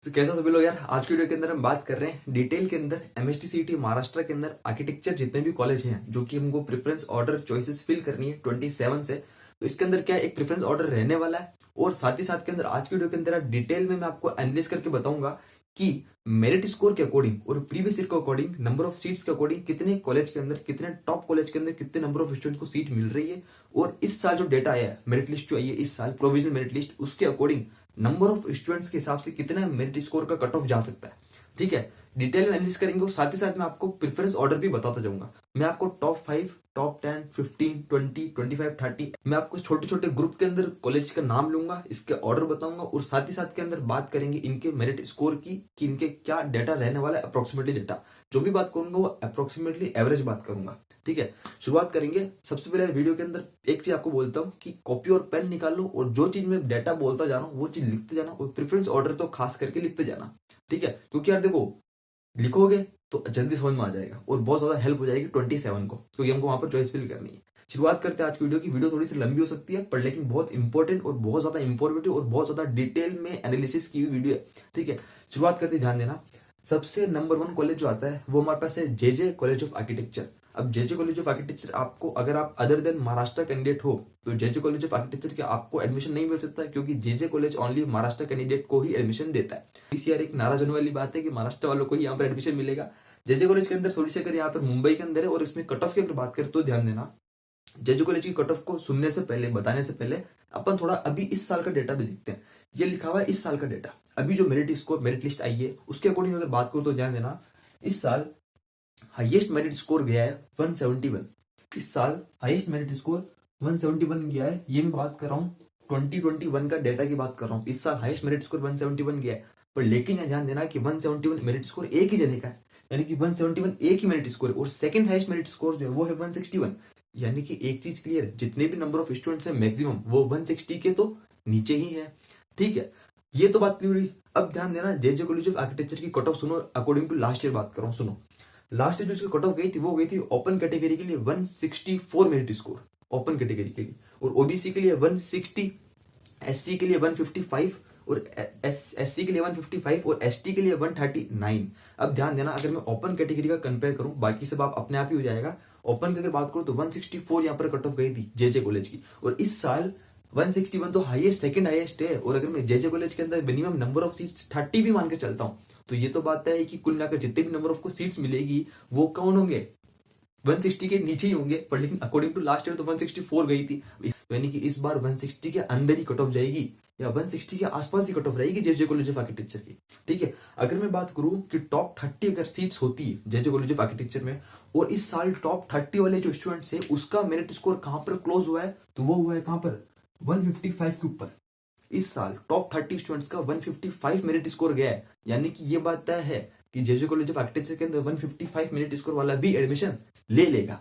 तो कैसा सभी लोग यार, आज की वीडियो के अंदर हम बात कर रहे हैं डिटेल के अंदर एमएसटीसीटी महाराष्ट्र के अंदर आर्किटेक्चर जितने भी कॉलेज हैं जो कि हमको प्रेफरेंस ऑर्डर चॉइसेस फिल करनी है 27 से। तो इसके अंदर क्या एक प्रेफरेंस ऑर्डर रहने वाला है और साथ ही साथ के अंदर आज की वीडियो के अंदर डिटेल में मैं आपको एनालिसिस करके बताऊंगा कि मेरिट स्कोर के अकॉर्डिंग और प्रीवियस ईयर के अकॉर्डिंग नंबर ऑफ सीट्स के अकॉर्डिंग कितने कॉलेज के अंदर, कितने टॉप कॉलेज के अंदर कितने नंबर ऑफ स्टूडेंट्स को सीट मिल रही है। और इस साल जो डेटा आया है, मेरिट लिस्ट जो आई है इस साल, प्रोविजनल मेरिट लिस्ट, उसके अकॉर्डिंग नंबर ऑफ स्टूडेंट्स के हिसाब से कितना मेरिट स्कोर का कट ऑफ जा सकता है। ठीक है, डिटेल में एनालिसिस करेंगे और साथ ही साथ मैं आपको प्रेफरेंस ऑर्डर भी बताता जाऊंगा। मैं आपको टॉप 5, टॉप 10, 15, 20, 25, 30 मैं आपको छोटे छोटे ग्रुप के अंदर कॉलेज का नाम लूंगा, इसके ऑर्डर बताऊंगा और साथ ही साथ के अंदर बात करेंगे इनके मेरिट स्कोर की कि इनके क्या डेटा रहने वाला है, अप्रोक्सीमेटली डेटा जो भी बात करूंगा वो अप्रोक्सीमेटली एवरेज बात करूंगा। ठीक है, शुरुआत करेंगे। सबसे पहले वीडियो के अंदर एक चीज आपको बोलता हूँ कि कॉपी और पेन निकाल लो और जो चीज मैं डेटा बोलता जा रहा हूँ वो चीज लिखते जाना और प्रेफरेंस ऑर्डर तो खास करके लिखते जाना। ठीक है, क्योंकि यार देखो, लिखोगे तो जल्दी समझ में आ जाएगा और बहुत ज्यादा हेल्प हो जाएगी 27 को, क्योंकि हमको वहां पर चॉइस फिल करनी है। शुरुआत करते हैं आज की वीडियो की। वीडियो थोड़ी सी लंबी हो सकती है पर लेकिन बहुत इंपॉर्टेंट और बहुत ज्यादा इंफॉर्मेटिव और बहुत ज्यादा डिटेल में एनालिसिस की हुई वीडियो है। ठीक है, शुरुआत करते ध्यान देना। सबसे नंबर 1 कॉलेज जो आता है वो हमारे पास है जेजे कॉलेज ऑफ आर्किटेक्चर। अब जेजे कॉलेज ऑफ आर्किटेक्चर आपको, अगर आप अदर देन महाराष्ट्र कैंडिडेट हो तो जेजे कॉलेज ऑफ आर्किटेक्चर के आपको एडमिशन नहीं मिल सकता, क्योंकि JJ college only Maharashtra candidate को ही एडमिशन देता है। इस यार एक नाराज होने वाली बात है कि महाराष्ट्र वालों को ही यहाँ पर एडमिशन मिलेगा। जेजे कॉलेज के अंदर थोड़ी सी, अगर यहाँ पर मुंबई के अंदर है और इसमें कट ऑफ की अगर बात करें तो ध्यान देना, जेजे कॉलेज की कट ऑफ को सुनने से पहले, बताने से पहले अपन थोड़ा अभी इस साल का डेटा भी देखते हैं। ये लिखा हुआ है इस साल का डेटा, अभी जो मेरिट स्कोर, मेरिट लिस्ट आई है उसके अकॉर्डिंग अगर बात करूं तो ध्यान देना, इस साल हाईएस्ट मेरिट स्कोर गया है 171। इस साल हाईएस्ट मेरिट स्कोर 171 गया है। ये मैं बात कर रहा हूँ 2021 का डेटा की बात कर रहा हूँ। इस साल हाईएस्ट मेरिट स्कोर 171 गया है। पर लेकिन यह ध्यान देना कि 171 मेरिट स्कोर एक ही जने का है, यानी कि 171 एक ही मेरिट स्कोर है और सेकंड हाईएस्ट मेरिट स्कोर जो है वो है 161। यानी कि एक चीज क्लियर है, जितने भी नंबर ऑफ स्टूडेंट्स हैं मैक्सिमम वो 160 के तो नीचे ही है। ठीक है, ये तो बात क्लियर हुई। अब ध्यान देना, जेजे कॉलेज ऑफ आर्किटेक्चर की कट ऑफ सुनो, अकॉर्डिंग टू लास्ट ईयर बात कर रहा हूँ। सुनो, लास्ट ईयर जो इसकी कट ऑफ गई थी वो गई थी ओपन कैटेगरी के लिए 164 मेरिट स्कोर, ओपन कैटेगरी के लिए, और ओबीसी के लिए 160, एससी के लिए 155 और एससी के लिए 155 और एसटी के लिए 139। अब ध्यान देना, अगर मैं ओपन कैटेगरी का कंपेयर करूं, बाकी सब आप अपने आप ही हो जाएगा। ओपन की अगर बात करूं तो 164 यहाँ पर कट ऑफ गई थी जेजे कॉलेज की, और इस साल 161 तो हाईएस्ट, सेकंड हाईएस्ट है। और अगर मैं जेजे कॉलेज के अंदर मिनिमम नंबर ऑफ सीट्स 30 भी मान के चलता हूं तो ये तो बात है कि कुल मिलाकर जितने भी नंबर ऑफ को सीट्स मिलेगी वो कौन होंगे, 160 के नीचे ही होंगे। पर लेकिन अकॉर्डिंग टू लास्ट ईयर तो 164 गई थी, यानी कि इस बार 160 के अंदर ही कट ऑफ जाएगी या 160 के आसपास ही कट ऑफ रहेगी जेजे कॉलेज ऑफ आर्किटेक्चर की। ठीक है, अगर मैं बात करूं कि टॉप 30 अगर सीट्स होती है जेजे कॉलेज ऑफ आर्किटेक्चर में और इस साल टॉप 30 वाले जो स्टूडेंट्स है उसका मेरिट स्कोर कहां पर क्लोज हुआ है, तो वो हुआ है कहां पर, 155 के ऊपर। इस साल टॉप 30 स्टूडेंट्स का 155 मेरिट स्कोर गया है, यानी कि ये बात तय है कि जेजे कॉलेज ऑफ आर्किटेक्चर के अंदर 155 मेरिट स्कोर वाला भी एडमिशन ले लेगा,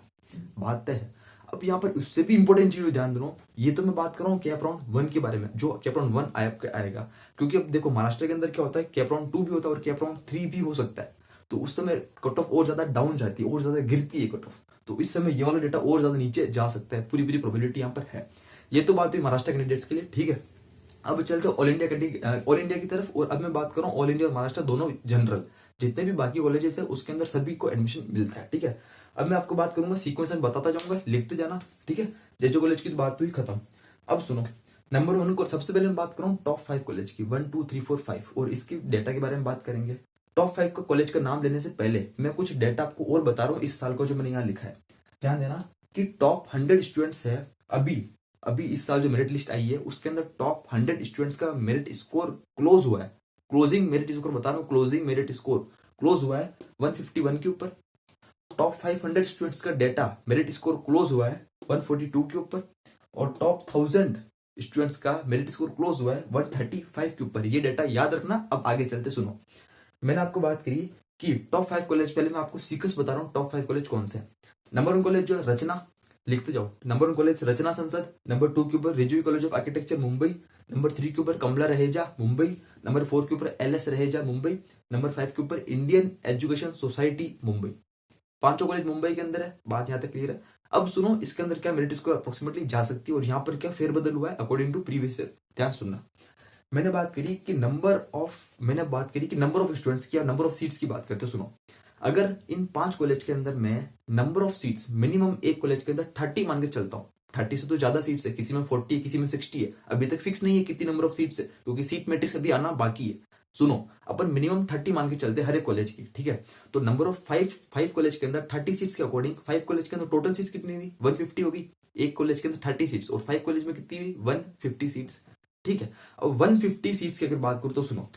बात तय है। अब यहाँ पर उससे भी इंपॉर्टेंट चीज ध्यान दो, ये तो मैं बात कर रहा हूँ कैप राउंड 1 के बारे में, जो कैप राउंड 1 आएगा। क्योंकि अब देखो, महाराष्ट्र के अंदर क्या होता है, कैप राउंड 2 भी होता है और कैप राउंड 3 भी हो सकता है, तो उस समय कट ऑफ और ज्यादा डाउन जाती है और ज्यादा गिरती है कट ऑफ, तो इस समय ये वाला डेटा और ज्यादा नीचे जा सकता है, पूरी पूरी प्रोबेबिलिटी यहाँ पर है। ये तो बात हुई महाराष्ट्र कैंडिडेट्स के लिए। ठीक है, अब चलते ऑल इंडिया की तरफ, और अब मैं बात कर रहा हूँ ऑल इंडिया और महाराष्ट्र दोनों जनरल, जितने भी बाकी कॉलेजेस है उसके अंदर सभी को एडमिशन मिलता है। ठीक है, अब मैं आपको बात करूंगा, सीक्वेंस में बताता जाऊंगा, लिखते जाना। ठीक है, जेजे कॉलेज की बात हुई खत्म। अब सुनो, नंबर 1 को सबसे पहले मैं बात करूं टॉप 5 कॉलेज की, 1 2 3 4 5, और इसकी डेटा के बारे में बात करेंगे। टॉप 5 का कॉलेज का नाम लेने से पहले मैं कुछ डेटा आपको और बता रहा हूँ इस साल का जो मैंने यहाँ लिखा है। ध्यान देना कि टॉप 100 स्टूडेंट्स है, अभी इस साल जो मेरिट लिस्ट आई है उसके अंदर टॉप 100 स्टूडेंट्स का मेरिट स्कोर क्लोज हुआ है। क्लोजिंग मेरिट स्कोर बता रहा हूँ, क्लोजिंग मेरिट स्कोर क्लोज हुआ है 151 के ऊपर। टॉप 500 स्टूडेंट्स का डेटा मेरिट स्कोर क्लोज हुआ है 142 के ऊपर, और टॉप 1000 स्टूडेंट्स का मेरिट स्कोर क्लोज हुआ है 135 के ऊपर। ये डेटा याद रखना। अब आगे चलते सुनो, मैंने आपको बात करी कि टॉप 5 कॉलेज, पहले मैं आपको सीक्वेंस बता रहा हूँ टॉप 5 कॉलेज कौन से। नंबर 1 कॉलेज जो रचना, लिखते जाओ, नंबर 1 कॉलेज रचना संसद, नंबर 2 के ऊपर Rizvi college of architecture Mumbai, number 3 के ऊपर कमला रहेजा मुंबई, नंबर 4 के ऊपर एलएस रहेजा मुंबई, नंबर 5 के ऊपर इंडियन एजुकेशन सोसाइटी मुंबई। पांचों कॉलेज मुंबई के अंदर है, बात यहां तक क्लियर है। अब सुनो, इसके अंदर क्या मेरिट स्कोर अप्रोक्सीमेटली जा सकती है और यहाँ पर क्या फेरबदल हुआ है अकॉर्डिंग टू प्रीवियस ईयर, ध्यान सुनना। मैंने बात करी कि नंबर ऑफ स्टूडेंट्स की, नंबर ऑफ सीट्स की बात करते हैं। सुनो, अगर इन 5 कॉलेज के अंदर मैं नंबर ऑफ सीट्स मिनिमम एक कॉलेज के अंदर 30 मान के चलता हूँ, 30 से तो ज्यादा सीट्स है, किसी में 40 है, किसी में 60 है, अभी तक फिक्स नहीं है कितनी नंबर ऑफ सीट्स है, क्योंकि सीट मैट्रिक्स अभी आना बाकी है। सुनो, अपन मिनिमम 30 मान के चलते हर एक कॉलेज की, ठीक है। तो नंबर ऑफ 5 कॉलेज के अंदर 30 सीट्स के अकॉर्डिंग 5 कॉलेज के अंदर टोटल सीट्स कितनी हुई, 150 होगी। एक कॉलेज के अंदर 30 सीट्स और 5 कॉलेज में कितनी हुई, 150 सीट्स, ठीक है। अब 150 सीट्स की अगर बात करूं तो सुनो,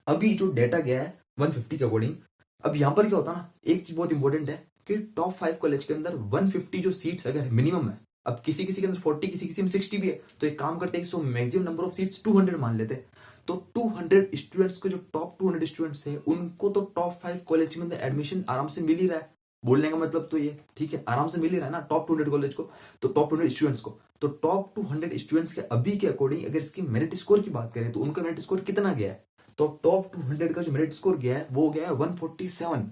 अभी जो डेटा गया है 150 के अकॉर्डिंग, अब यहां पर क्या होता है ना, एक चीज बहुत इंपॉर्टेंट है कि टॉप 5 कॉलेज के अंदर 150 जो सीट्स अगर मिनिमम है, अब किसी किसी के अंदर 40, किसी किसी में 60 भी है, तो एक काम करते हैं, so maximum number of seats 200 मान लेते हैं। तो 200 स्टूडेंट्स को, जो टॉप 200 स्टूडेंट्स है, उनको तो टॉप 5 कॉलेज के अंदर एडमिशन आराम से मिल ही रहा है। बोलने का मतलब तो ये, ठीक है, आराम से मिल ही रहा है ना टॉप 200 कॉलेज को, तो टॉप 200 स्टूडेंट्स को। तो टॉप 200 स्टूडेंट्स के अभी के अकॉर्डिंग अगर इसकी मेरिट स्कोर की बात करें तो उनका मेरिट स्कोर कितना गया है, तो टॉप 200 का जो मेरिट स्कोर गया है वो गया है 147,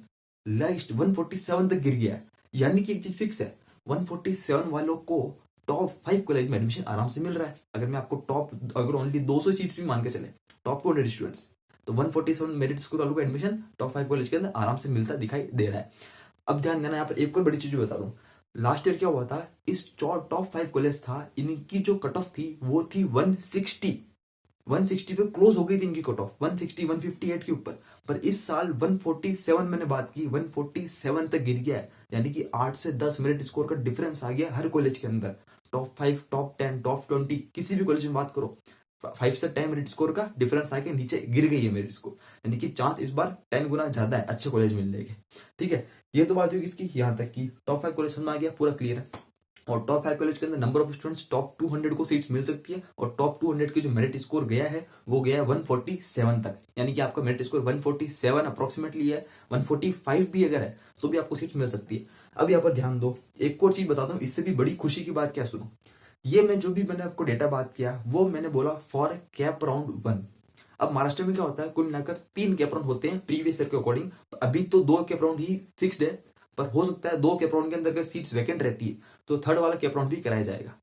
लास्ट 147 तक गिर गया है। यानी कि एक चीज फिक्स है, 147 वालों को टॉप 5 कॉलेज में एडमिशन आराम से मिल रहा है। अगर मैं आपको अगर ओनली 200 सीट्स भी मान के चले, टॉप 200 स्टूडेंट्स, तो 147 मेरिट स्कोर वालों को एडमिशन टॉप 5 कॉलेज के अंदर आराम से मिलता दिखाई दे रहा है। अब ध्यान देना, यहाँ पर एक और बड़ी चीज बता दूं, लास्ट ईयर क्या हुआ था, इस टॉप 5 कॉलेज था, इनकी जो कट ऑफ थी वो थी 160 पे क्लोज हो गई थी इनकी कट ऑफ, 160 158 के ऊपर। पर इस साल 147, मैंने बात की 147 तक गिर गया है। यानी कि 8 से 10 मेरिट स्कोर का डिफरेंस आ गया हर कॉलेज के अंदर, टॉप 5, टॉप 10, टॉप 20, किसी भी कॉलेज में बात करो, 5 से 10 मेरिट स्कोर का डिफरेंस आके नीचे गिर गई है मेरिट स्कोर। यानी कि चांस इस बार 10 गुना ज्यादा है अच्छे कॉलेज मिलने के, ठीक है। ये तो बात हुई किसकी, यहां तक की टॉप 5 कॉलेज समझ में आ गया, पूरा क्लियर है। और टॉप 5 कॉलेज के अंदर नंबर ऑफ स्टूडेंट्स टॉप 200 को सीट्स मिल सकती है, और टॉप 200 के जो मेरिट स्कोर गया है वो गया है 147 तक। यानी कि आपका मेरिट स्कोर 147 अप्रोक्सीमेटली है, 145 भी अगर है तो भी आपको सीट्स मिल सकती है। अब यहाँ पर ध्यान दो, एक और चीज बताता हूँ, इससे भी बड़ी खुशी की बात क्या, सुनो, ये मैं जो भी मैंने आपको डेटा बात किया वो मैंने बोला फॉर कैप राउंड 1। अब महाराष्ट्र में क्या होता है, कुल मिलाकर 3 कैप राउंड होते हैं प्रीवियस ईयर के अकॉर्डिंग। अभी तो 2 कैप राउंड ही फिक्स्ड है, पर हो सकता है 2 कैप राउंड के अंदर अगर सीट्स वैकेंट रहती है तो थर्ड वाला कैप राउंड भी कराया जाएगा।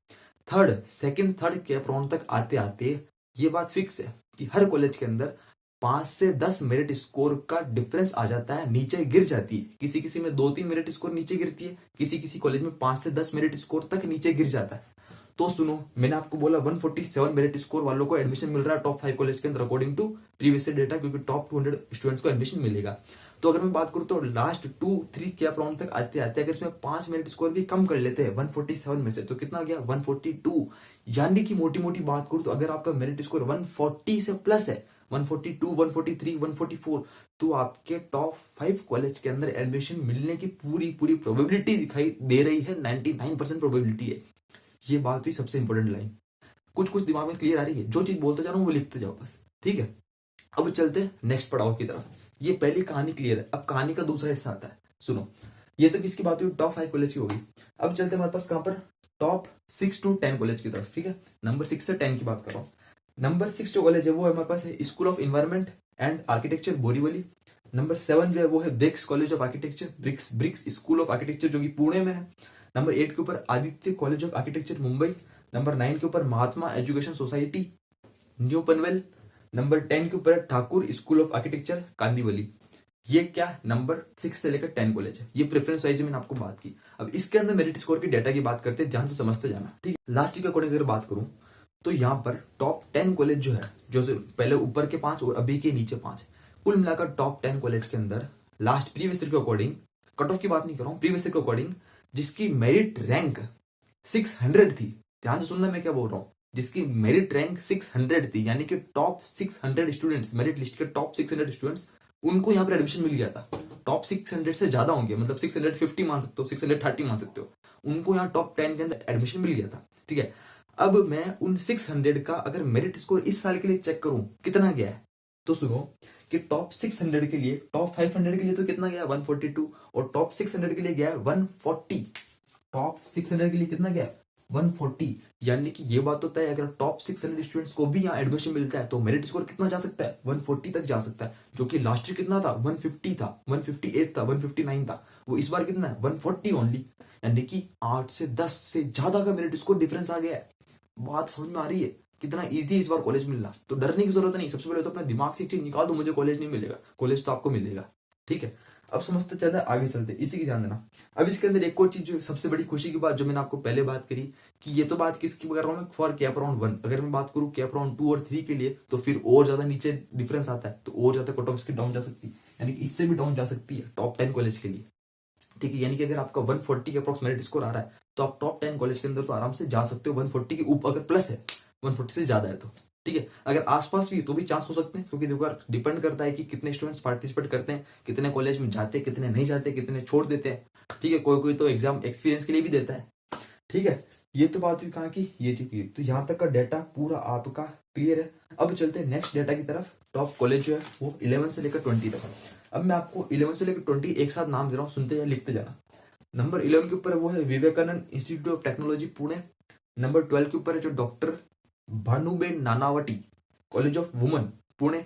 थर्ड कैप राउंड तक आते आते ये बात फिक्स है कि हर कॉलेज के अंदर 5 से 10 मेरिट स्कोर का डिफरेंस आ जाता है, नीचे गिर जाती है। किसी किसी में 2-3 मेरिट स्कोर नीचे गिरती है, किसी किसी कॉलेज में 5 से 10 मेरिट स्कोर तक नीचे गिर जाता है। तो सुनो, मैंने आपको बोला 147 मेरिट स्कोर वालों को एडमिशन मिल रहा है टॉप 5 कॉलेज के अंदर अकॉर्डिंग टू प्रीवियस डेटा, क्योंकि टॉप 200 स्टूडेंट्स को एडमिशन मिलेगा। तो अगर मैं बात करूं तो लास्ट 2-3 कैप राउंड तक आते आते अगर इसमें 5 मेरिट स्कोर भी कम कर लेते हैं 147 में से, तो कितना गया 142। यानी कि मोटी मोटी बात करूं तो अगर आपका मेरिट स्कोर 140 से प्लस है, 142, 143, 144, तो आपके टॉप 5 कॉलेज के अंदर एडमिशन मिलने की पूरी प्रोबेबिलिटी दिखाई दे रही है, 99% प्रोबेबिलिटी है। ये बात हुई सबसे इंपॉर्टेंट लाइन। कुछ दिमाग में क्लियर आ रही है, जो चीज बोलते जा रहा हूं वो लिखते जाओ बस, ठीक है। अब चलते हैं नेक्स्ट पड़ाव की तरफ। ये पहली कहानी क्लियर है, अब कहानी का दूसरा हिस्सा आता है। सुनो, ये तो किसकी बात हुई, टॉप 5 कॉलेज की होगी। अब चलते हैं हमारे पास कहां पर, टॉप 6 to 10 कॉलेज की तरफ, ठीक है। नंबर 6 से 10 की बात कर रहा हूं। नंबर 6 जो कॉलेज है वो हमारे पास है school of environment and architecture Borivali. Number 7 जो है वो है Bricks college of architecture, Bricks school of architecture जो कि पुणे में है। नंबर 8 के ऊपर Aditya college of architecture Mumbai. Number 9 के ऊपर Mahatma education society new Panvel. Number 10 के ऊपर Thakur school of architecture Kandivali. ये क्या नंबर 6 से लेकर 10 कॉलेज है, ये प्रेफरेंस वाइज मैंने आपको बात की। अब इसके अंदर मेरिट स्कोर की डेटा की बात करते हैं, ध्यान से समझते जाना, ठीक है। लास्ट के अकॉर्डिंग अगर बात करूं तो यहाँ पर टॉप 10 कॉलेज जो है, जो पहले ऊपर के 5 और अभी के नीचे 5, कुल मिलाकर टॉप 10 कॉलेज के अंदर लास्ट प्रीवियस ईयर के अकॉर्डिंग, कट ऑफ की बात नहीं कर रहा हूं, प्रीवियस ईयर के अकॉर्डिंग जिसकी मेरिट रैंक 600 थी, ध्यान से सुनना मैं क्या बोल रहा हूं, जिसकी मेरिट रैंक 600 थी, यानी कि टॉप 600 स्टूडेंट्स, मेरिट लिस्ट के टॉप 600 स्टूडेंट्स, उनको यहाँ पर एडमिशन मिल गया था। टॉप 600 से ज्यादा होंगे, मतलब 650 मान सकते हो, 630 मान सकते हो, उनको यहाँ टॉप 10 के अंदर एडमिशन मिल गया था, ठीक है। अब मैं उन 600 का अगर मेरिट स्कोर इस साल के लिए चेक करूं कितना गया है, तो सुनो कि टॉप 600 के लिए, टॉप 500 के लिए तो कितना गया 142, और टॉप 600 के लिए गया 140। टॉप 600 के लिए कितना गया 140। यानी कि ये बात होता है अगर टॉप 600 स्टूडेंट्स को भी यहाँ एडमिशन मिलता है तो मेरिट स्कोर कितना जा सकता है 140 तक जा सकता है, जो कि लास्ट ईयर कितना था 150 था, 158 था, 159 था, वो इस बार कितना है 140 ओनली। यानी कि 8 से 10 से ज्यादा का मेरिट स्कोर डिफरेंस आ गया है। बात समझ में आ रही है, कितना इजी इस बार कॉलेज मिलना। तो डरने की जरूरत नहीं, सबसे पहले तो अपना दिमाग से एक चीज निकाल दो, मुझे कॉलेज नहीं मिलेगा, कॉलेज तो आपको मिलेगा। ठीक है, अब समझते चलते हैं, आगे चलते, इसी की ध्यान देना। अब इसके अंदर एक और चीज जो सबसे बड़ी खुशी की बात, जो मैंने आपको पहले बात करी कि ये तो बात किसकी कर रहा हूँ मैं, फॉर कैप राउंड 1। अगर मैं बात करूँ कैप राउंड 2 और 3 के लिए तो फिर और ज्यादा नीचे डिफरेंस आता है, तो और ज्यादा कट ऑफ इसकी डाउन जा सकती है, यानी कि इससे भी डाउन जा सकती है टॉप 10 कॉलेज के लिए। ठीक है, यानी कि अगर आपका 140 के अप्रॉक्स मेरिट स्कोर आ रहा है तो आप टॉप 10 कॉलेज के अंदर तो आराम से जा सकते हो। 140 के ऊपर अगर प्लस है, 140 से ज्यादा है तो ठीक है। अगर आसपास भी तो भी चांस हो सकते हैं, क्योंकि देखो यार डिपेंड करता है कि कितने स्टूडेंट्स पार्टिसिपेट करते हैं, कितने कॉलेज में जाते हैं, कितने नहीं जाते, कितने छोड़ देते हैं। ठीक है, कोई कोई तो एग्जाम एक्सपीरियंस के लिए भी देता है। ठीक है, ये तो बात हुई कहाँ की, ये चीज क्लियर। तो यहाँ तक का डाटा पूरा आपका क्लियर है। अब चलते हैं नेक्स्ट डाटा की तरफ। टॉप कॉलेज जो है वो 11 से लेकर 20 तक। अब मैं आपको 11 से लेकर 20 एक साथ नाम दे रहा हूँ, सुनते या लिखते जाना। नंबर 11 के ऊपर वो है Vivekanand institute of technology Pune. Number 12 के ऊपर है जो doctor Bhanuben Nanavati college of women Pune.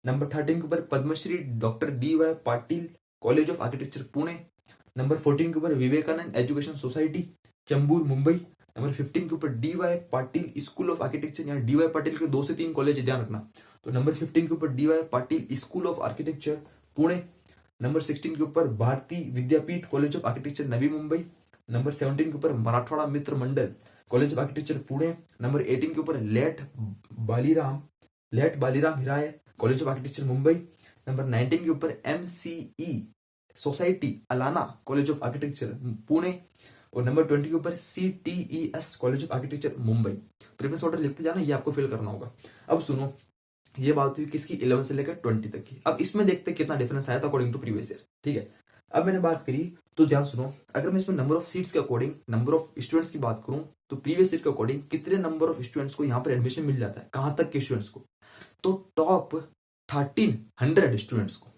Number 13 के ऊपर Padmashri doctor DY Patil college of architecture Pune. Number 14 के ऊपर Vivekanand education society Chembur Mumbai. Number 15 के ऊपर DY Patil school of architecture, यहाँ DY पाटिल के 2 से 3 कॉलेज ध्यान रखना। तो नंबर 15 के ऊपर DY Patil school of architecture Pune. Number 16 के ऊपर Bharati Vidyapeeth college of architecture Navi Mumbai. Number 17 के ऊपर Marathwada Mitra Mandal college of architecture Pune. Number 18 के ऊपर late Baliram Hiray college of architecture Mumbai. Number 19 के ऊपर MCE society Allana college of architecture Pune. और नंबर 20 के ऊपर CTES college of architecture Mumbai. Preference order लिखते जाना, ये आपको फिल करना होगा। अब सुनो, ये बात हुई किसकी, 11 से लेकर 20 तक की। अब इसमें देखते हैं कितना डिफरेंस आया था अकॉर्डिंग टू प्रीवियस ईयर। ठीक है, अब मैंने बात करी तो ध्यान सुनो। अगर मैं इसमें नंबर ऑफ सीट्स के अकॉर्डिंग नंबर ऑफ स्टूडेंट्स की बात करूं तो प्रीवियस ईयर के अकॉर्डिंग कितने नंबर ऑफ स्टूडेंट्स को यहाँ पर एडमिशन मिल जाता है, कहां तक के स्टूडेंट्स को, तो टॉप 1300 स्टूडेंट्स को।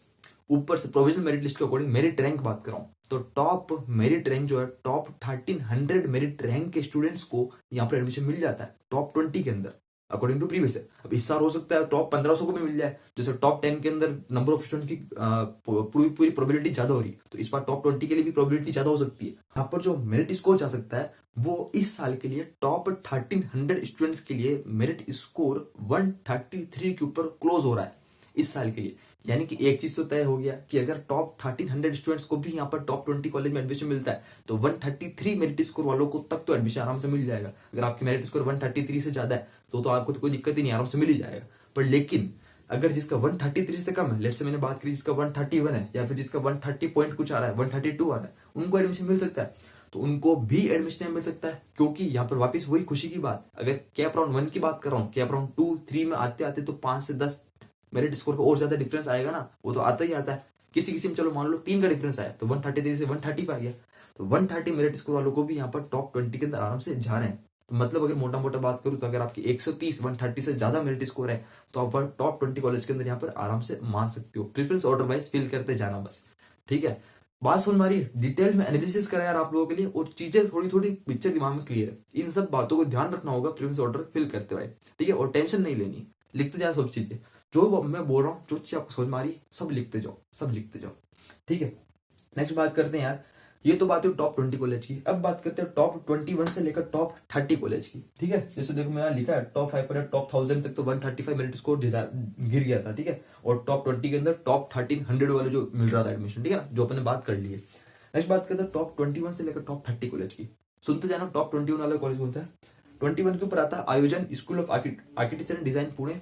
ऊपर से प्रोविजनल मेरिट लिस्ट के अकॉर्डिंग मेरिट रैंक बात कर रहा हूं, तो टॉप मेरिट रैंक जो है टॉप 1300 मेरिट रैंक के स्टूडेंट्स को यहाँ पर एडमिशन मिल जाता है टॉप 20 के अंदर अकॉर्डिंग टू प्रीवियस ईयर। अब इस साल हो सकता है टॉप 1500 को भी मिल जाए, जैसे टॉप 10 के अंदर नंबर ऑफ स्टूडेंट की पूरी प्रोबेबिलिटी ज्यादा हो रही है, तो इस बार टॉप 20 के लिए भी प्रोबेबिलिटी ज्यादा हो सकती है। यहाँ पर जो मेरिट स्कोर जा सकता है वो इस साल के लिए टॉप 1300 स्टूडेंट्स के लिए मेरिट स्कोर 133 के ऊपर क्लोज हो रहा है इस साल के लिए। यानी कि एक चीज तो तय हो गया कि अगर टॉप 1300 स्टूडेंट्स को भी यहाँ पर टॉप 20 कॉलेज में एडमिशन मिलता है तो 133 मेरिट स्कोर वालों को तक तो एडमिशन आराम से मिल जाएगा। अगर आपकी मेरिट स्कोर 133 से ज्यादा है तो आपको तो कोई दिक्कत ही नहीं, आराम से मिल ही जाएगा। पर लेकिन अगर जिसका 133 से कम है, लेट्स से मैंने बात करी जिसका 131 है या फिर जिसका 130 पॉइंट कुछ आ रहा है, 132 आ रहा है, उनको एडमिशन मिल सकता है। तो उनको भी एडमिशन मिल सकता है, क्योंकि यहाँ पर वापस वही खुशी की बात, अगर कैप राउंड 1 की बात कर रहा हूँ, कैप राउंड 2, 3 में आते आते तो 5 से 10 मेरिट स्कोर का और ज्यादा डिफरेंस आएगा ना, वो तो आता ही आता है। किसी किसी में चलो मान लो 3 का डिफरेंस आया तो 133 से 130 पे आ गया, तो 130 मेरिट स्कोर वालों को भी यहाँ पर टॉप 20 के अंदर आराम से जा रहे हैं। तो मतलब अगर मोटा मोटा बात करूं तो अगर आपकी 130 130 से ज्यादा मेरिट स्कोर है तो आप टॉप 20 कॉलेज के अंदर यहाँ पर आराम से मान सकते हो। प्रेफरेंस ऑर्डर वाइज फिल करते जाना बस। ठीक है, बात सुन मारी, डिटेल में एनालिसिस करा यार आप लोगों के लिए, और चीजें थोड़ी थोड़ी पिक्चर दिमाग में क्लियर है। इन सब बातों को ध्यान रखना होगा प्रेफरेंस ऑर्डर फिल करते हुए। ठीक है, और टेंशन नहीं लेनी, लिखते जाए सब चीजें, जो मैं बोल रहा हूँ, जो चीज आपको समझ में आ रही है सब लिखते जाओ, सब लिखते जाओ। ठीक है, नेक्स्ट बात करते हैं यार, ये तो बात है टॉप 20 कॉलेज की। अब बात करते हैं टॉप 21 से लेकर टॉप 30 कॉलेज की। ठीक है, जैसे देखो मैं यहाँ लिखा है टॉप 5 पर टॉप 1000 तक तो 135 मेरिट स्कोर गिर गया था। ठीक है, और टॉप 20 के अंदर टॉप 1300 वाले जो मिल रहा था एडमिशन, ठीक है ना, जो अपने बात कर ली है। नेक्स्ट बात करते हैं टॉप 21 से लेकर टॉप 30 कॉलेज की। सुनते जाना, टॉप 21 वाला कॉलेज कौन सा है। 21 के ऊपर आता है Aayojan school of architecture and design Pune.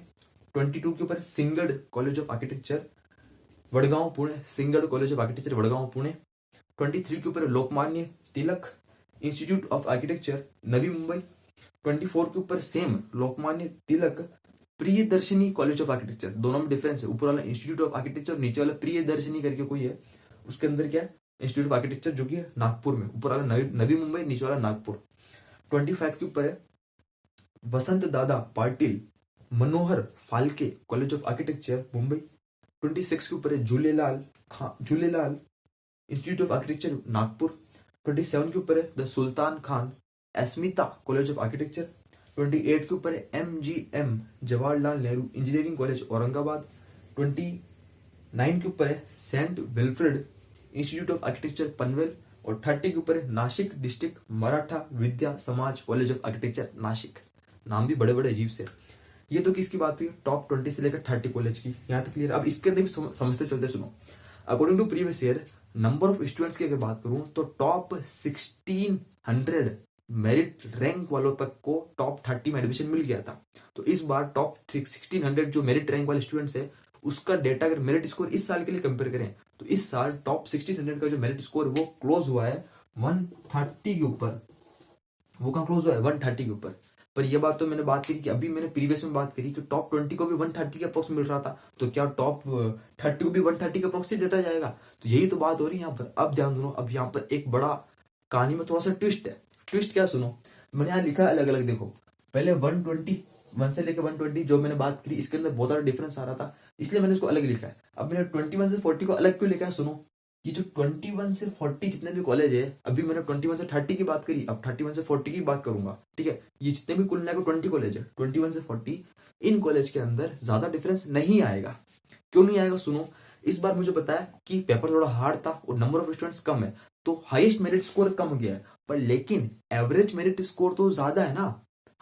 22 के ऊपर Sinhgad college of architecture Vadgaon Pune, Sinhgad college of architecture Vadgaon Pune. 23 के ऊपर Lokmanya Tilak institute of architecture Navi Mumbai. 24 के ऊपर same Lokmanya Tilak Priyadarshini college of architecture, दोनों में डिफरेंस है, ऊपर वाला इंस्टीट्यूट ऑफ आर्किटेक्चर, नीचे वाला प्रियदर्शनी करके कोई है, उसके अंदर क्या है इंस्टीट्यूट ऑफ आर्किटेक्चर, जो कि नागपुर में, ऊपर वाला नवी मुंबई, नीचे वाला नागपुर। 25 के ऊपर है Vasant Dada Patil Manohar Phalke college of architecture Mumbai. 26 के ऊपर है Jhulelal institute of architecture Nagpur. 27 के ऊपर है the Sultan Khan Asmita college of architecture. 28 के ऊपर है MGM Jawaharlal Nehru engineering college Aurangabad. 29 के ऊपर है saint Wilfred institute of architecture Panvel. और 30 के ऊपर है नासिक डिस्ट्रिक्ट मराठा विद्या समाज कॉलेज ऑफ आर्किटेक्चर नासिक। नाम भी बड़े बड़े अजीब से। ये तो किसकी बात हुई, टॉप 20 से लेकर 30 कॉलेज की, यहाँ तक क्लियर। अब इसके अंदर भी समझते चलते सुनो। According to previous year number of students की अगर बात करूं तो टॉप 1600 मेरिट रैंक वालों तक को टॉप 30 में एडमिशन मिल गया था। तो इस बार टॉप 1600 जो मेरिट रैंक वाले स्टूडेंट्स है उसका डेटा अगर मेरिट स्कोर इस साल के लिए कंपेयर करें तो इस साल टॉप 1600 का जो मेरिट स्कोर वो क्लोज हुआ है 130 के ऊपर। वो कहाँ क्लोज हुआ है, 130 के ऊपर। पर ये बात तो मैंने बात करी कि अभी मैंने प्रीवियस में बात करी कि टॉप 20 को भी 130 के अप्रोक्स मिल रहा था, तो क्या टॉप 30 को भी 130 के अप्रोक्स से डेटा जाएगा। तो यही तो बात हो रही है यहाँ पर। अब ध्यान दो, अब यहाँ पर एक बड़ा कहानी में थोड़ा सा ट्विस्ट है। ट्विस्ट क्या, सुनो। मैंने यहाँ लिखा अलग अलग, देखो पहले 121 से लेकर 120 जो मैंने बात करी इसके अंदर बहुत सारा डिफरेंस आ रहा था, इसलिए मैंने इसको अलग लिखा है। अब मैंने 21 से 40 को अलग क्यों लिखा है, सुनो। ये जो 21 से 40 जितने भी कॉलेज है, अभी मैंने 21 से 30 की बात करी, अब 31 से 40 की बात करूंगा, ठीक है। ये जितने भी कुल मिलाकर 20 कॉलेज है, 21 से 40, इन कॉलेज के अंदर ज्यादा डिफरेंस नहीं आएगा। क्यों नहीं आएगा, सुनो। इस बार मुझे पता है कि पेपर थोड़ा हार्ड था और नंबर ऑफ स्टूडेंट्स कम है, तो हाईएस्ट मेरिट स्कोर कम गया है, पर लेकिन एवरेज मेरिट स्कोर तो ज्यादा है ना।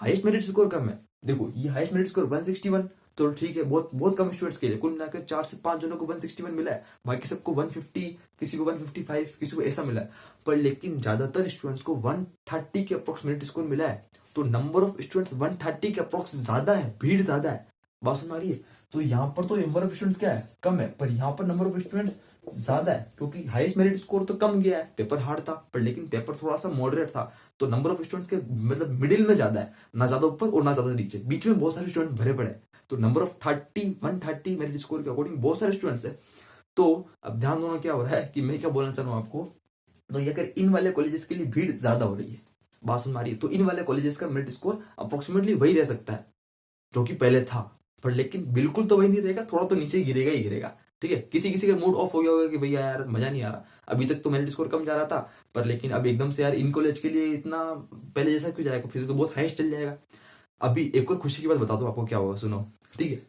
हाईएस्ट मेरिट स्कोर कम है, देखो ये हाईएस्ट मेरिट स्कोर 161, तो ठीक है, बहुत बहुत कम स्टूडेंट्स के लिए, कुल मिलाकर 4 से 5 जनों को 161 मिला है, बाकी सबको 150, किसी को 155, किसी को ऐसा मिला है। पर लेकिन ज्यादातर स्टूडेंट्स को 130 के अप्रोक्स मेरिट स्कोर मिला है, तो नंबर ऑफ स्टूडेंट्स 130 के अप्रोक्स ज्यादा है, भीड़ ज्यादा है। बात सुन आ रही है। तो यहाँ पर तो नंबर ऑफ स्टूडेंट्स क्या है, कम है, पर यहाँ पर नंबर ऑफ स्टूडेंट ज्यादा है, क्योंकि हाईएस्ट मेरिट स्कोर तो कम गया है, पेपर हार्ड था, पर लेकिन पेपर थोड़ा सा मॉडरेट था, तो नंबर ऑफ स्टूडेंट्स के मतलब मिडिल में ज्यादा है, ना ज्यादा ऊपर और ना ज्यादा नीचे, बीच में बहुत सारे स्टूडेंट भरे पड़े हैं। तो नंबर ऑफ 130 मेरिट स्कोर के अकॉर्डिंग बहुत सारे स्टूडेंट्स है। तो अब ध्यान दोनों क्या हो रहा है कि मैं क्या बोलना चाह रहा हूँ आपको, तो ये अगर इन वाले कॉलेजेस के लिए भीड़ ज्यादा हो रही है, बात सुन मारिए, तो इन वाले कॉलेजेस का मेरिट स्कोर अप्रोक्सीमेटली वही रह सकता है जो कि पहले था, पर लेकिन बिल्कुल तो वही नहीं रहेगा, थोड़ा तो नीचे गिरेगा ही गिरेगा, ठीक है। किसी किसी का मूड ऑफ हो गया होगा कि भैया यार मजा नहीं आ रहा, अभी तक तो मेरिट स्कोर कम जा रहा था, पर लेकिन अब एकदम से यार इन कॉलेज के लिए इतना पहले जैसा क्यों जाएगा, फिर से तो बहुत हाईएस्ट चल जाएगा। अभी एक और खुशी की बात बता दो आपको क्या होगा, सुनो, ठीक है।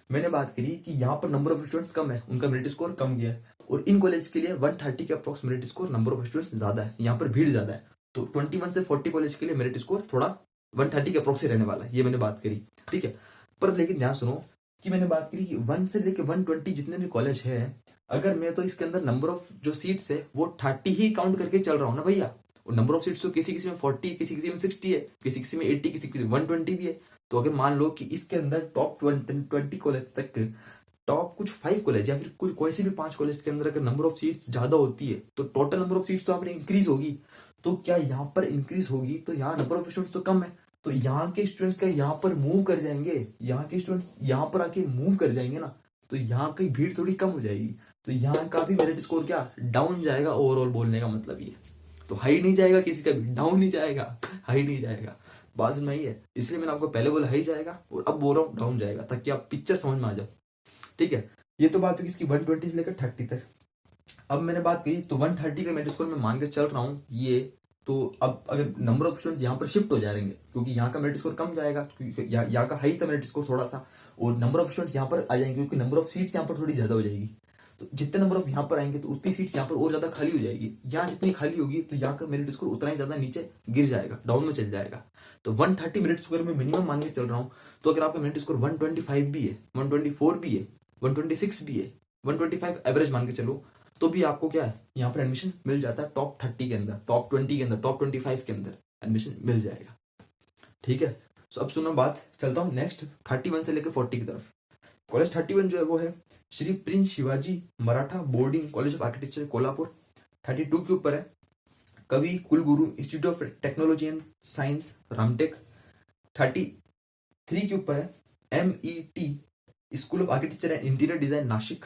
मैंने बात करी कि यहाँ पर नंबर ऑफ स्टूडेंट्स कम है, उनका मेरिट स्कोर कम गया है, और इन कॉलेज के लिए 130 के approx merit score, number of students ज्यादा है, यहाँ पर भीड़ ज्यादा है। तो 21 से 40 कॉलेज के लिए मेरिट स्कोर थोड़ा 130 के अप्रोक्स रहने वाला है, ये मैंने बात करी, ठीक है। पर लेकिन ध्यान सुनो कि मैंने बात करी कि 1 से लेकर 120 जितने भी कॉलेज है, अगर मैं तो इसके अंदर नंबर ऑफ जो सीट्स है वो 30 ही काउंट करके चल रहा हूँ ना भैया, और नंबर ऑफ सीट्स तो किसी किसी में 40, किसी किसी में 60 है, किसी किसी में 80, किसी किसी में 120 भी है। तो अगर मान लो कि इसके अंदर टॉप 20 कॉलेज तक, टॉप कुछ 5 कॉलेज या फिर कुछ कोई से भी 5 कॉलेज के अंदर अगर नंबर ऑफ सीट्स ज्यादा होती है, तो टोटल नंबर ऑफ सीट्स तो यहाँ पर इंक्रीज होगी। तो क्या यहाँ पर इंक्रीज होगी, तो यहाँ नंबर ऑफ स्टूडेंट्स तो कम है, तो यहाँ के स्टूडेंट्स का यहाँ पर मूव कर जाएंगे, यहाँ के स्टूडेंट्स यहाँ पर आके मूव कर जाएंगे ना, तो यहाँ की भीड़ थोड़ी कम हो जाएगी, तो यहाँ का भी मेरिट स्कोर क्या डाउन जाएगा, ओवरऑल बोलने का मतलब ये। तो हाई नहीं जाएगा किसी का भी, डाउन नहीं जाएगा, हाई नहीं जाएगा, बात सुन में है। इसलिए मैंने आपको पहले बोला हाई जाएगा और अब बोल रहा हूँ डाउन जाएगा, ताकि आप पिक्चर समझ में आ जाओ, ठीक है। ये तो बात हुई इसकी 120 से लेकर 30 तक। अब मैंने बात की तो 130 का मेरिट स्कोर मैं मान के चल रहा हूँ ये, तो अब अगर नंबर ऑफ स्टूडेंट्स यहाँ पर शिफ्ट हो जाएंगे, क्योंकि यहाँ का मेरिट स्कोर कम जाएगा, क्योंकि यहाँ का हाई था मेरिट स्कोर थोड़ा सा, और नंबर ऑफ स्टूडेंट्स यहाँ पर आ जाएंगे, क्योंकि नंबर ऑफ सीट्स यहाँ पर थोड़ी ज्यादा हो जाएगी। तो जितने नंबर ऑफ यहाँ पर आएंगे तो उतनी सीट्स यहाँ पर और ज्यादा खाली हो जाएगी, यहाँ जितनी खाली होगी तो यहाँ का मेरिट स्कोर उतना ही ज्यादा नीचे गिर जाएगा, डाउन में चल जाएगा। तो 130 मेरिट स्कोर में मिनिमम मान के चल रहा हूँ, तो अगर आपका मेरिट स्कोर 125 भी है, 124 भी है, 126 भी है, 125 एवरेज मान के चलो, तो भी आपको क्या है यहाँ पर एडमिशन मिल जाता है टॉप 30 के अंदर, टॉप 20 के अंदर, टॉप 25 के अंदर एडमिशन मिल जाएगा, ठीक है। तो अब सुनो बात, चलता हूँ नेक्स्ट 31 से लेकर 40 की तरफ। कॉलेज 31 जो है वो है Shri prince Shivaji Maratha boarding college of architecture Kolhapur. 32 के ऊपर है Kavi Kulguru institute of technology and science Ramtek. 33 के ऊपर है MET school of architecture and interior design Nashik.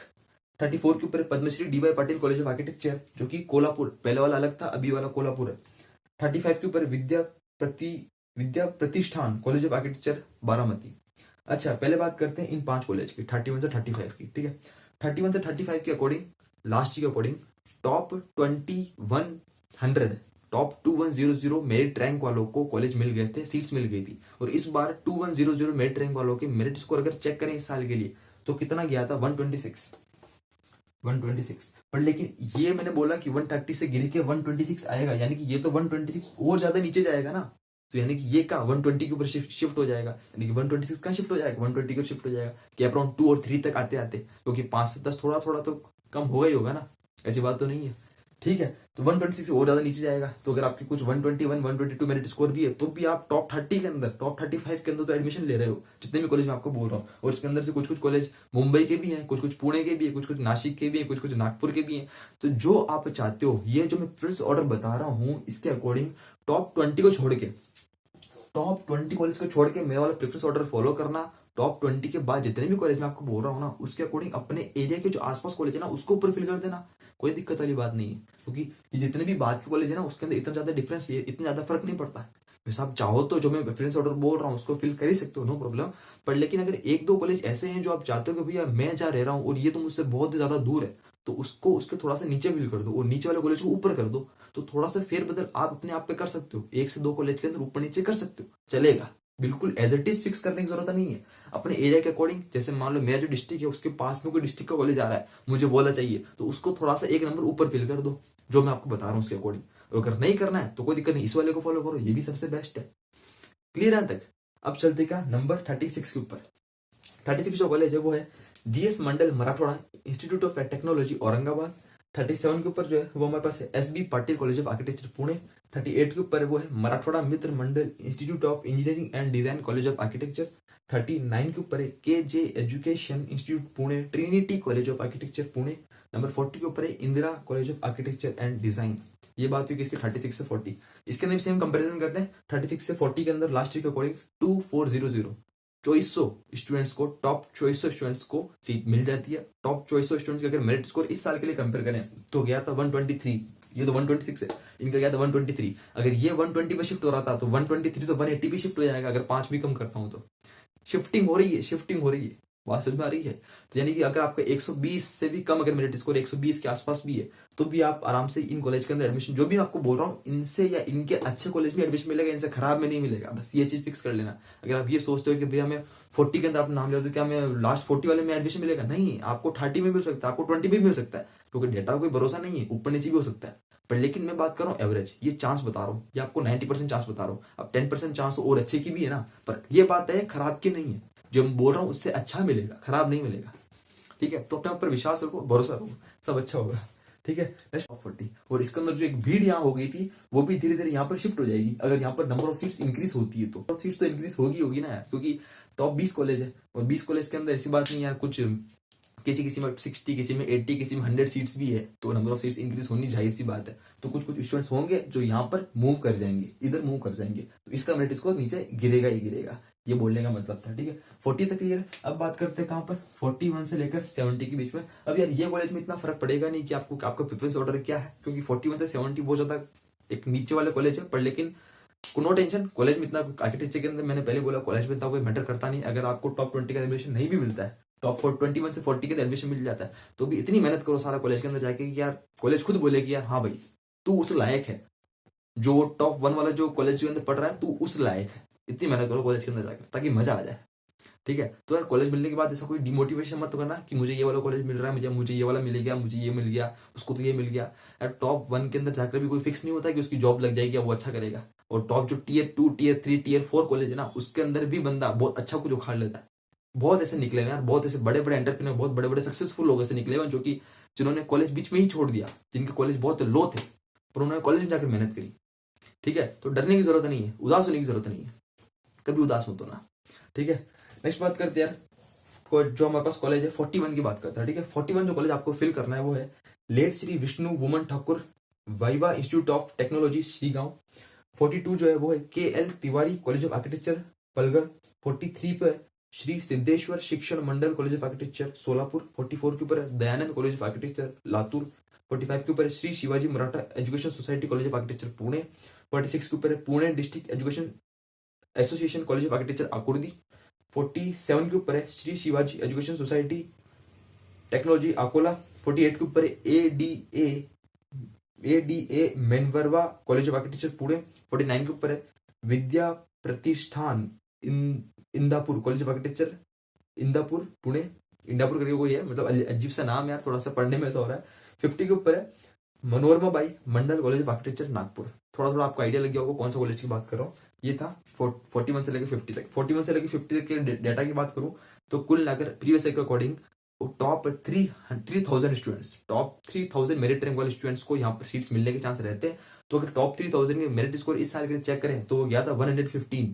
34 के ऊपर Padmashri DY Patil college of architecture, जो कि कोल्हापुर, पहले वाला अलग था, अभी वाला कोल्हापुर है। 35 के ऊपर विद्या प्रतिष्ठान कॉलेज ऑफ आर्किटेक्चर बारामती। अच्छा, पहले बात करते हैं इन 5 कॉलेज की, 31 से 35 की, ठीक है। 31 से 35 के अकॉर्डिंग, लास्ट के according, top 2100, top 2100 merit rank वालों को कॉलेज मिल गए थे, सीट्स मिल गई थी। और इस बार 2100 मेरिट रैंक वालों के मेरिट स्कोर अगर चेक करें इस साल के लिए, तो कितना गया था, 126। पर लेकिन ये मैंने बोला कि 130 से गिर के 126 आएगा, यानी कि ये तो 126 और ज्यादा नीचे जाएगा ना, तो यानी कि ये कहाँ 120 के ऊपर शिफ्ट हो जाएगा, यानी कि 126 कहाँ शिफ्ट हो जाएगा, 120 के ऊपर शिफ्ट हो जाएगा कि अराउंड 2 और 3 तक आते आते, क्योंकि 5 से 10 थोड़ा थोड़ा तो कम होगा ही होगा ना, ऐसी बात तो नहीं है। ठीक है, तो 126 से और ज्यादा नीचे जाएगा। तो अगर आपकी कुछ 121 122 मेरिट स्कोर भी है तो भी आप टॉप 30 के अंदर, टॉप 35 के अंदर तो एडमिशन ले रहे हो, जितने भी कॉलेज में आपको बोल रहा हूँ। और इसके अंदर से कुछ कुछ कॉलेज मुंबई के भी हैं, कुछ कुछ पुणे के भी है, कुछ कुछ नासिक के भी है, कुछ कुछ नागपुर के भी हैं। तो जो आप चाहते हो, ये जो मैं प्रेफरेंस ऑर्डर बता रहा हूँ इसके अकॉर्डिंग टॉप 20 को छोड़ के, टॉप 20 कॉलेज को छोड़ के मेरा वाला प्रेफरेंस ऑर्डर फॉलो करना। टॉप 20 के बाद जितने भी कॉलेज में आपको बोल रहा हूँ ना, उसके अकॉर्डिंग अपने एरिया के जो आसपास कॉलेज है ना उसको ऊपर फिल कर देना, कोई दिक्कत वाली बात नहीं है। क्योंकि ये जितने भी बात के कॉलेज है ना उसके अंदर इतना ज्यादा डिफरेंस, इतना ज्यादा फर्क नहीं पड़ता। वैसे आप चाहो तो जो मैं प्रेफरेंस ऑर्डर बोल रहा हूँ उसको फिल कर ही सकते हो, नो प्रॉब्लम। पर लेकिन अगर एक दो कॉलेज ऐसे हैं जो आप चाहते हो कि भैया मैं जहाँ रह रहा हूँ और ये तो मुझसे बहुत ज्यादा दूर है, तो उसको उसके थोड़ा सा नीचे फिल कर दो और नीचे वाले कॉलेज को ऊपर कर दो। तो थोड़ा सा फेरबदल आप अपने आप पे कर सकते हो, 1 से 2 कॉलेज के अंदर ऊपर नीचे कर सकते हो, चलेगा। बिल्कुल एज इट इज फिक्स करने की जरूरत नहीं है। अपने एरिया के अकॉर्डिंग, जैसे मान लो मेरा जो डिस्ट्रिक्ट है उसके पास में कोई डिस्ट्रिक्ट का कॉलेज आ रहा है, मुझे बोला चाहिए, तो उसको थोड़ा सा 1 नंबर ऊपर फिल कर दो, जो मैं आपको बता रहा हूँ उसके अकॉर्डिंग। और अगर नहीं करना है तो कोई दिक्कत नहीं, इस वाले को फॉलो करो, ये भी सबसे बेस्ट है। क्लियर है तक? अब चलते का नंबर 36 के ऊपर। 36 जो कॉलेज है वो है GS Mandal Marathwada institute of technology Aurangabad. 37 के ऊपर जो है वो हमारे पास है SB Patil college of architecture Pune. 38 के ऊपर वो है Marathwada Mitra Mandal institute of engineering and design college of architecture. 39 के ऊपर है KJ education institute Pune Trinity college of architecture Pune. Number 40 के ऊपर है Indira college of architecture and design. ये बात हुई कि इसके 36 से 40। इसके अंदर सेम कंपैरिजन करते हैं। 36 से 40 के अंदर लास्ट ईयर के अकॉर्डिंग 2400 2400 स्टूडेंट्स को, टॉप 2400 स्टूडेंट्स को सीट मिल जाती है। टॉप 2400 स्टूडेंट्स का अगर मेरिट स्कोर इस साल के लिए कंपेयर करें तो गया था 123, ये तो 126 है, इनका गया था 123। अगर ये 120 पे शिफ्ट हो रहा था तो 123 तो 180 पे शिफ्ट हो जाएगा, अगर 5 भी कम करता हूं तो। शिफ्टिंग हो रही है, शिफ्टिंग हो रही है, बात समझ में आ रही है? तो यानी कि अगर आपका 120 से भी कम अगर मेरिट स्कोर 120 के आसपास भी है तो भी आप आराम से इन कॉलेज के अंदर एडमिशन, जो भी मैं आपको बोल रहा हूँ, इनसे या इनके अच्छे कॉलेज में एडमिशन मिलेगा, इनसे खराब में नहीं मिलेगा। बस ये चीज फिक्स कर लेना। अगर आप ये सोचते हो कि भैया मैं 40 के अंदर अपना नाम लिया तो क्या मैं लास्ट 40 वाले में एडमिशन मिलेगा, नहीं, आपको 30 में मिल सकता है, आपको 20 में भी मिल सकता है, क्योंकि डेटा का कोई भरोसा नहीं है, ऊपर नीचे भी हो सकता है। पर लेकिन मैं बात कर रहा हूँ एवरेज, ये चांस बता रहा हूँ, ये आपको 90% चांस बता रहा हूँ। अब 10% चांस तो और अच्छे की भी है ना, पर ये बात है खराब की नहीं है। जो मैं बोल रहा हूँ उससे अच्छा मिलेगा, खराब नहीं मिलेगा। ठीक है, तो अपने ऊपर विश्वास रखो, भरोसा रखो, सब अच्छा होगा। ठीक है, नेक्स्ट टॉप 40। और इसके अंदर जो एक भीड़ यहाँ हो गई थी वो भी धीरे धीरे यहाँ पर शिफ्ट हो जाएगी, अगर यहाँ पर नंबर ऑफ सीट्स इंक्रीज होती है तो। सीट्स तो इंक्रीज होगी ना यार, क्योंकि टॉप 20 कॉलेज है और 20 कॉलेज के अंदर ऐसी बात नहीं यार, कुछ किसी किसी में 60, किसी में 80, किसी में 100 सीट्स भी है, तो नंबर ऑफ सीट्स इंक्रीज होनी जाहिर सी बात है। तो कुछ कुछ स्टूडेंट्स होंगे जो यहाँ पर मूव कर जाएंगे, इधर मूव कर जाएंगे, तो इसका मेरिट स्कोर नीचे गिरेगा ही गिरेगा, ये बोलने का मतलब था। ठीक है, 40 तक क्लियर है। अब बात करते हैं कहाँ पर, 41 से लेकर 70 के बीच में। अब यार ये कॉलेज में इतना फर्क पड़ेगा नहीं कि आपको आपका प्रेफरेंस ऑर्डर क्या है, क्योंकि 41 से 70 बहुत ज्यादा एक नीचे वाले कॉलेज है। पर लेकिन नो टेंशन, कॉलेज में इतना आर्किटेक्चर के अंदर मैंने पहले बोला कॉलेज में इतना कोई मैटर करता नहीं। अगर आपको टॉप 20 का एडमिशन नहीं भी मिलता है, टॉप 21 से 40 के एडमिशन मिल जाता है, तो भी इतनी मेहनत करो सारा कॉलेज के अंदर जाके कि यार कॉलेज खुद बोले कि यार हाँ भाई तू उस लायक है, जो टॉप 1 वाला जो कॉलेज के अंदर पढ़ रहा है तू उस लायक है। इतनी मेहनत करो कॉलेज के अंदर जाकर ताकि मजा आ जाए। ठीक है, तो यार कॉलेज मिलने के बाद ऐसा कोई डिमोटिवेशन मत करना कि मुझे ये वाला कॉलेज मिल रहा है, मुझे ये वाला मिल गया, मुझे ये मिल गया, उसको तो ये मिल गया। यार टॉप 1 के अंदर जाकर भी कोई फिक्स नहीं होता कि उसकी जॉब लग जाएगी या वो अच्छा करेगा। और टॉप जो टीयर 2, टीयर 3, टीयर 4 कॉलेज है ना, उसके अंदर भी बंदा बहुत अच्छा कुछ उखाड़ लेता है। बहुत ऐसे निकले यार, बहुत ऐसे बड़े बड़े एंटरप्रेन्योर, बहुत बड़े बड़े सक्सेसफुल लोग ऐसे निकले हुए जो कि जिन्होंने कॉलेज बीच में ही छोड़ दिया, जिनके कॉलेज बहुत लो थे पर उन्होंने कॉलेज में जाकर मेहनत करी। ठीक है, तो डरने की जरूरत नहीं है, उदास होने की जरूरत नहीं है, कभी उदास मत होना। ठीक है, नेक्स्ट बात करते हैं यार जो हमारे पास कॉलेज है 41 की बात करता है। ठीक है, 41 जो कॉलेज आपको फिल करना है वो है late Shri Vishnu Waman Thakur Viva institute of technology Shirgaon. 42 जो है वो है K L Tiwari college of architecture Palghar. 43 पे है Shri Siddheshwar Shikshan Mandal college of architecture Solapur. 44 के ऊपर है Dayanand college of architecture Latur. 45 के ऊपर है Shri Shivaji Maratha education society college of architecture Pune. 46 के ऊपर है Pune district education association college of architecture आकुर्दी। 47 के ऊपर है Shri Shivaji education society technology Akola. 48 के ऊपर है एडीए मेनवरवा कॉलेज ऑफ आर्किटेक्चर पुणे। 49 के ऊपर है Vidya Pratishthan Indapur college of architecture Indapur Pune. Indapur करके कोई है, मतलब अजीब सा नाम यार, थोड़ा सा पढ़ने में ऐसा हो रहा है। 50 के ऊपर है Manorama by Mandal college of architecture Nagpur. थोड़ा थोड़ा आपको आइडिया लग गया होगा कौन सा कॉलेज की बात कर रहा हूँ। ये था 41 से लेकर 50 तक। 41 से लेकर 50 तक के डेटा की बात करूँ तो कुल मिलाकर प्रीवियस ईयर के according top 3000 students, top 3000 merit rank वाले स्टूडेंट्स को यहाँ पर सीट्स मिलने के चांस रहते हैं। तो अगर टॉप 3000 के मेरिट स्कोर इस साल के लिए चेक करें तो वो गया था 115,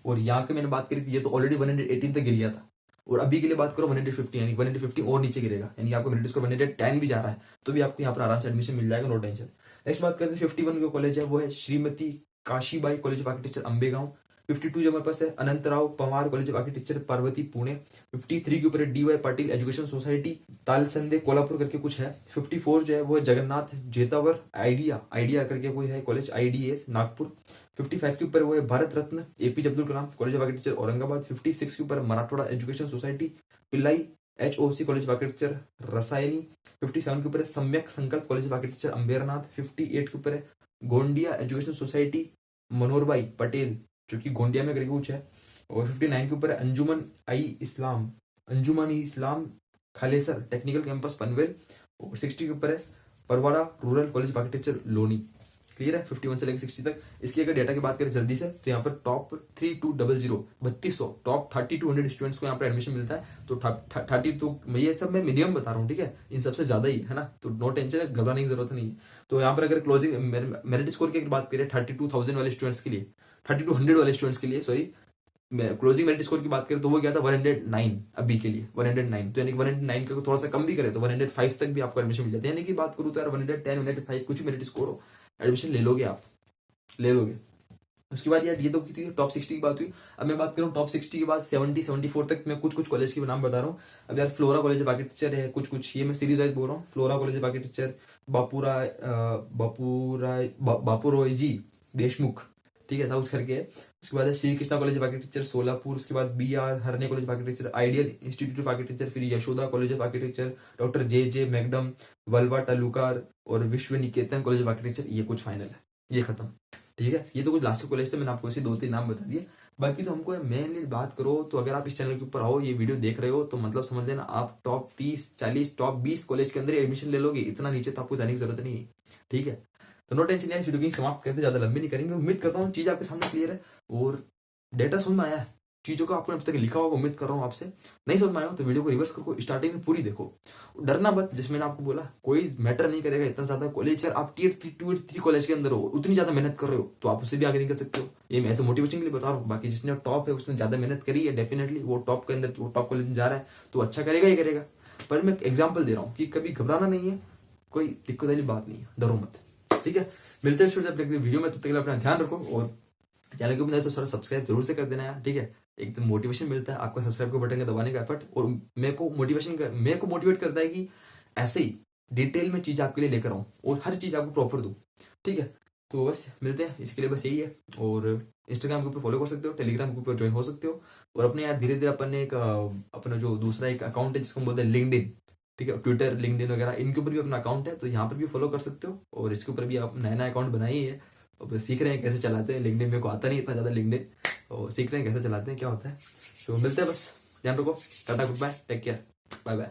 और यहाँ के मैंने बात करी थी ये तो ऑलरेडी 118 तक गिर गया था, और अभी के लिए बात करो 150, यानी 150 और नीचे गिरेगा, यानी आपको मेरिट स्कोर 110 भी जा रहा है तो भी आपको यहाँ पर आराम से एडमिशन मिल जाएगा, नो टेंशन। नेक्स्ट बात करते हैं 51 जो कॉलेज है वो है Shrimati Kashibai college of architecture Ambegaon. 52 जो हमारे पास है Anantrao Pawar college of architecture Parvati Pune. 53 के ऊपर है DY Patil education society Talsande Kolhapur करके कुछ है। 54 जो है वो है जगन्नाथ जेतावर आइडिया करके कोई है कॉलेज IDS नागपुर। 55 के ऊपर वो है Bharat Ratna APJ Abdul Kalam college of architecture Aurangabad. 56 के ऊपर Marathwada education society Pillai HOC college of architecture Rasayani. 57 के ऊपर है सम्यक संकल्प कॉलेज ऑफ आर्किटेक्चर अंबेरनाथ। 58 के ऊपर है गोंडिया एजुकेशन सोसाइटी मनोहरभाई पटेल जो कि गोंडिया में करके कुछ है। और 59 के ऊपर है अंजुमन इस्लाम खालेसर टेक्निकल कैंपस पनवेल। और 60 के ऊपर है Parwada rural college of architecture Loni. Clear है 51 से लेकर 60 तक। इसकी अगर डेटा की बात करें जल्दी से तो यहाँ पर टॉप 3200 टॉप 3200 स्टूडेंट्स को यहाँ पर एडमिशन मिलता है। तो 30 तो ये सब मैं मिनिमम बता रहा हूँ, ठीक है, इन सबसे ज्यादा ही है ना, तो नो टेंशन है, घबराने की जरूरत नहीं है। तो यहाँ पर अगर क्लोजिंग मेरिट स्कोर की अगर बात करें 32,000 वाले स्टूडेंट्स के लिए, 3200 वाले स्टूडेंट्स के लिए सॉरी, क्लोजिंग मेरिट स्कोर की बात करें तो वो गया था 109 अभी के लिए 109, तो यानी कि 109 का थोड़ा सा कम भी करे तो 105 तक भी आपको एडमिशन मिल जाता है। यानी कि बात करूँ तो यार 110 105 कुछ भी मेरिट स्कोर हो एडमिशन ले लोगे, आप ले लोगे। उसके बाद यार ये तो किसी टॉप 60 की बात हुई। अब मैं बात करूँ टॉप 60 के बाद 74 तक मैं कुछ कॉलेज के नाम बता रहा हूँ। अब यार फ्लोरा कॉलेज ऑफ आर्किटेक्चर है, कुछ ये मैं सीरीज वाइज बोल रहा हूँ। Flora college of architecture Bapurao ji Deshmukh, ठीक है, साउथ करके है। उसके बाद Shri Krishna college of architecture Solapur. उसके बाद BR Harne college of architecture ideal institute of architecture, फिर Yashoda college of architecture doctor JJ Magdum Walwa टलुकार और विश्व निकेतन कॉलेज ऑफ आर्किटेक्चर। ये कुछ फाइनल है, ये खत्म, ठीक है। ये तो कुछ लास्ट के कॉलेज थे, मैंने आपको इसे 2-3 नाम बता दिए। बाकी तो हमको मेनली बात करो तो अगर आप इस चैनल के ऊपर आओ ये वीडियो देख रहे हो तो मतलब समझ लेना आप टॉप 30-40 टॉप 20 कॉलेज के अंदर एडमिशन ले लोगे, इतना नीचे तो आपको जाने की जरूरत नहीं है, ठीक है। तो नो टेंशन यार, वीडियो की समाप्त करते, ज्यादा लंबी नहीं करेंगे। उम्मीद करता हूँ चीज आपके सामने क्लियर है और डेटा समझ में आया है, चीजों का आपको अब तक लिखा होगा, उम्मीद कर रहा हूँ आपसे। नहीं समझ में आया हो तो वीडियो को रिवर्स करो, स्टार्टिंग में पूरी देखो, डरना मत। जिसमें मैंने आपको बोला कोई मैटर नहीं करेगा इतना ज्यादा कॉलेज, यार आप Tier 3 कॉलेज के अंदर हो, उतनी ज्यादा मेहनत कर रहे हो तो आप उससे भी आगे निकल सकते हो। ये मैं ऐसे मोटिवेशन के लिए बता रहा हूँ। बाकी जिसने टॉप है उसने ज्यादा मेहनत करी है, डेफिनेटली वो टॉप के अंदर, वो टॉप कॉलेज में जा रहा है तो अच्छा करेगा ही करेगा। पर मैं एग्जाम्पल दे रहा हूँ कि कभी घबराना नहीं है, कोई दिक्कत वाली बात नहीं है, डरो मत, ठीक है। मिलते हैं वीडियो में, तब तक के लिए अपना ध्यान रखो और चैनल को तो सारा सब्सक्राइब जरूर से कर देना यार, ठीक है। एकदम मोटिवेशन मिलता है आपका सब्सक्राइब को बटन का दबाने का एफर्ट, और मेरे को मोटिवेट करता है कि ऐसे ही डिटेल में चीज आपके लिए लेकर आऊं और हर चीज आपको प्रॉपर दूं, ठीक है। तो बस मिलते हैं, इसके लिए बस यही है। और इंस्टाग्राम के ऊपर फॉलो कर सकते हो, टेलीग्राम के ऊपर ज्वाइन हो सकते हो, और अपने यार धीरे धीरे अपन ने एक अपना जो दूसरा एक अकाउंट है जिसको हम बोलते हैं लिंक्डइन, ठीक है, ट्विटर लिंक्डइन वगैरह इनके ऊपर भी अपना अकाउंट है, तो यहाँ पर भी फॉलो कर सकते हो। और इसके ऊपर भी आप नया अकाउंट बनाई है, अब सीख रहे हैं कैसे चलाते हैं लिंक्डइन, मेरे को आता नहीं इतना ज्यादा लिंक्डइन, और सीख रहे हैं कैसे चलाते हैं क्या होता है। तो मिलते हैं, बस ध्यान रखो, tata goodbye, take care, bye bye.